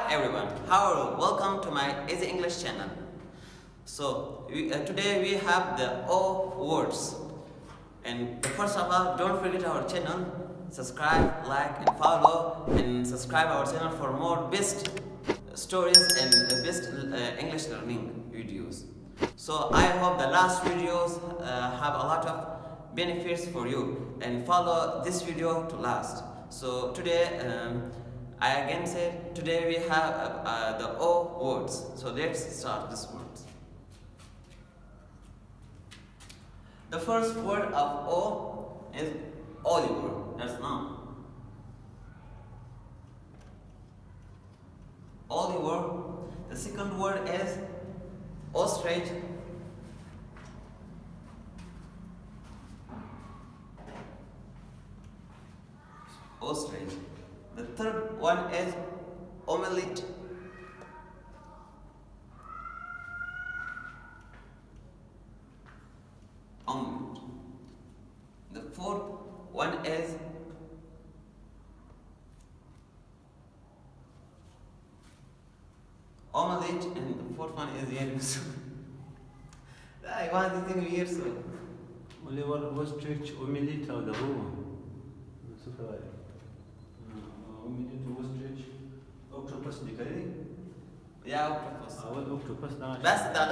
everyone, how are you? Welcome to my Easy English channel. So today we have the O words, and first of all, don't forget our channel. Subscribe, like, and follow, and subscribe our channel for more best stories and best English learning videos. So I hope the last videos have a lot of benefits for you, and follow this video to last. So today I again said today we have the O words. So let's start this words. The first word of O is Oliver. That's noun. Oliver. The second word is ostrich. Ostrich. The third one is omelette. Omelette. The fourth one is omelette, and the fourth one is yellow. I want to think weird so. Oliver ostrich omelette هذا هو. شوف هاي. omelette ostrich octopus دي يا octopus. أول octopus ده. بس ده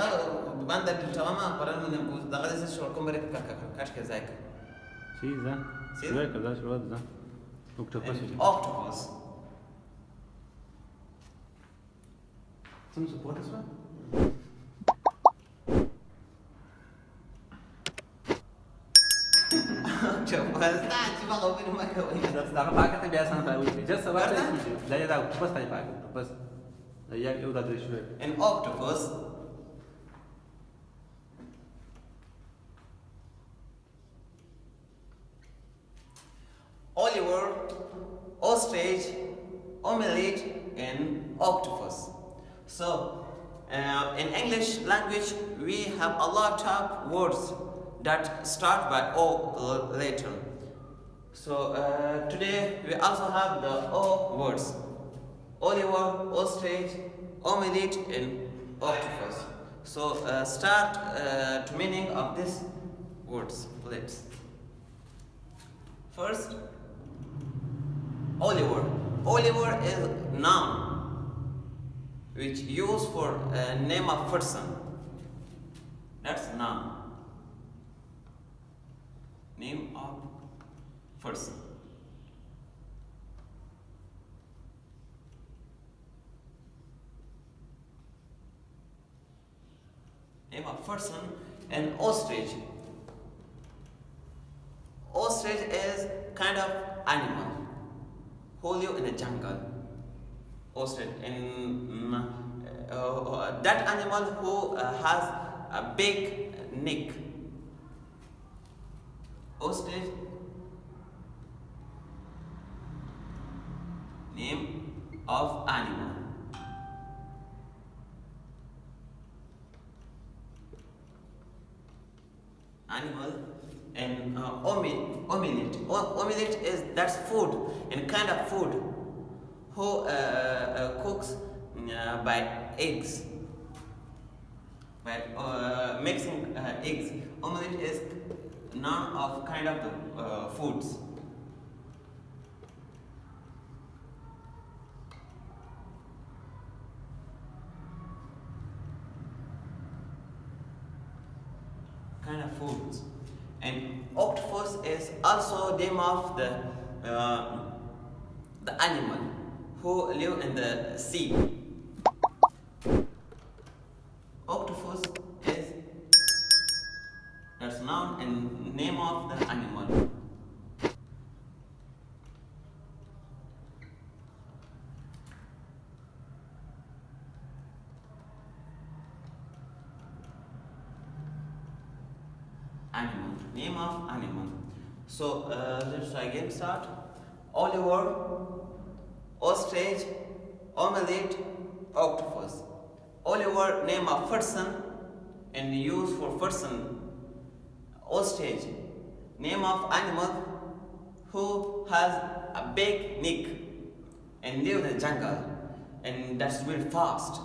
بند التمام قررنا نبوز ده غادي نشوف لكم بريك كاش كذاك. شيء ذا. شيء كذا شو هذا؟ octopus. octopus. Some support as well. Octopus. Nah, cuma kau minum aja. Sedangkan pakai tu biasa sampai uji. Just sebab itu. Dia tahu octopus tadi pakai octopus. Dia udah dari sini. An octopus. Oliver, ostrich, omelette, and octopus. So, in English language, we have a lot of words that start by O letter. So, today we also have the O words. Oliver, ostrich, omelette, and octopus. So, start to meaning of these words. Let's. First, Oliver. Oliver is noun which used for a name of person. That's noun. Name of person. Name of person. And ostrich. Ostrich is kind of animal who live in a jungle. Ostrich, and that animal who has a big neck. Ostrich. Name of animal. Animal. And omelette. Omelette is that's food, and kind of food who cooks by eggs, by mixing eggs. Omelette is noun of kind of the foods. Kind of foods. And octopus is also name of the animal who live in the sea. Octopus is that's noun and name of the animal. Animal. Name of animal. So let's again start. Oliver, ostrich, omelette, octopus. Oliver, name of person and used for person. Ostrich, name of animal who has a big neck and live in the jungle. and that's very fast.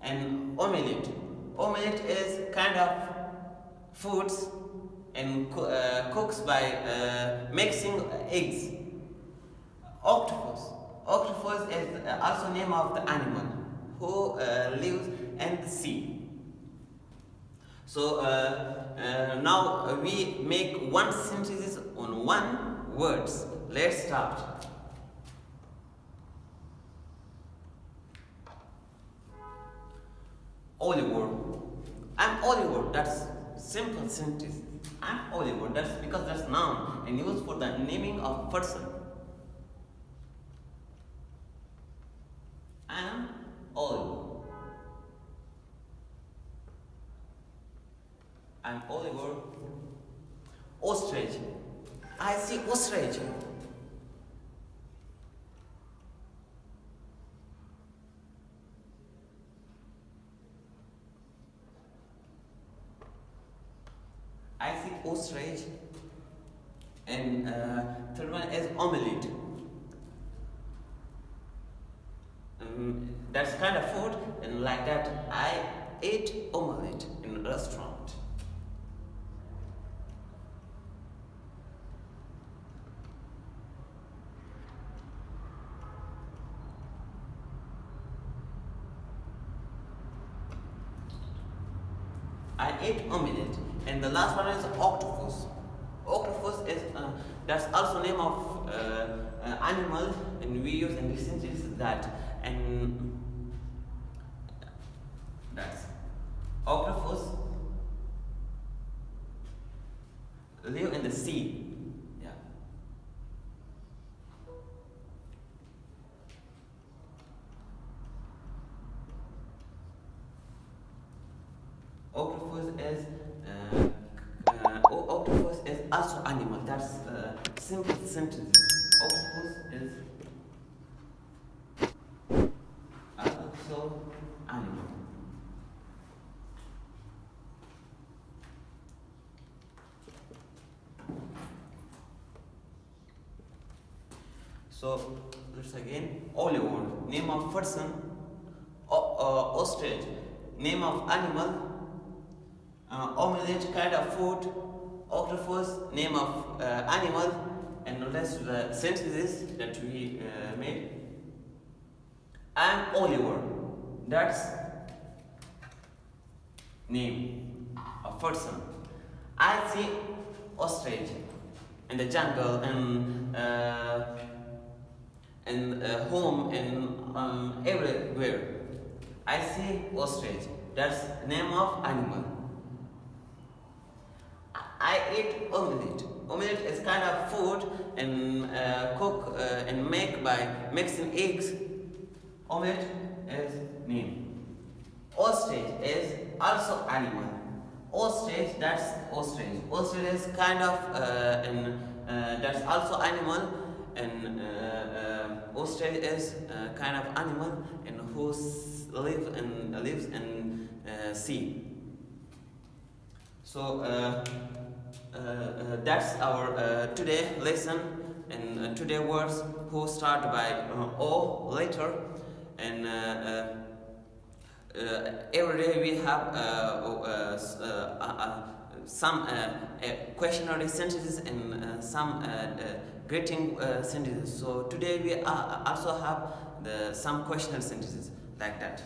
And omelette. Omelette is kind of foods and cooks by mixing eggs. Octopus. Octopus is also name of the animal who lives in the sea. So now we make one sentence on one words. Let's start. Oliver. I'm Oliver. That's simple sentence. I'm Oliver. That's because that's noun and used for the naming of person. I'm Oliver. I'm Oliver. Ostrich. I see ostrich. I see ostrich. And third one is omelette. That's kind of food, and like that, I ate omelette in a restaurant. I ate omelette, and the last one is octopus. Octopus is that's also name of animal, and we use in this sentence that, and that's octopus live in the sea. Yeah. Octopus is octopus is also animal. That's simple sentence. Octopus is also animal. So let's again. Oliver, name of person. Ostrich, name of animal. Omelette, kind of food. Octopus, name of animal. And that's the sentences that we made. I'm Oliver. That's name of person. I see ostrich in the jungle and home and everywhere. I see ostrich. That's name of animal. I eat omelette. Omelette is kind of food and cook and make by mixing eggs. Omelette is name. Ostrich is also animal. Ostrich, that's ostrich. Ostrich is kind of that's also animal, and ostrich is kind of animal and who lives in sea. So that's our today lesson, and today words who start by O later, and every day we have some questionary sentences and some greeting sentences. So today we also have some questionary sentences like that.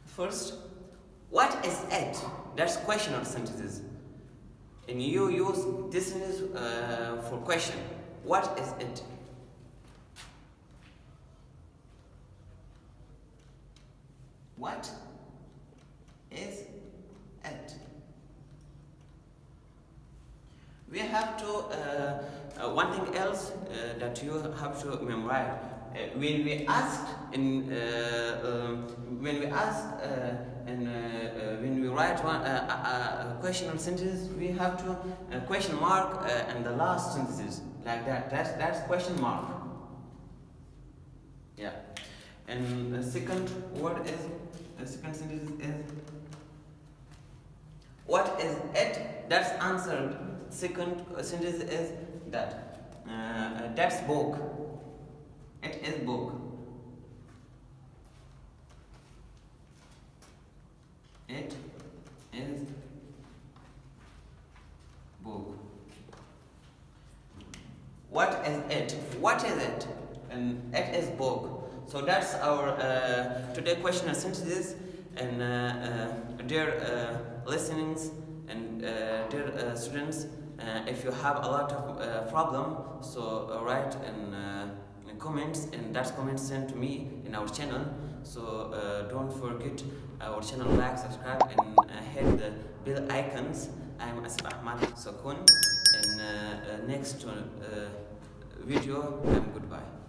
First, what is it? That's questionary sentences. And you use this sentence for question. What is it? What is it? We have to, one thing else that you have to memorize. When we ask and when we write one question or sentence, we have to question mark and the last sentences like that. That's question mark. Yeah. And the second word is the second sentence is what is it? That's answered second sentence is that that's book. It is book. It is book. What is it? What is it? And it is book. So that's our today question and sentences. And dear listenings and dear students, if you have a lot of problem, so write in comments, and that's comments sent to me in our channel. So don't forget our channel, like, subscribe, and hit the bell icons. I'm Asif Ahmad Sokun. In next video, goodbye.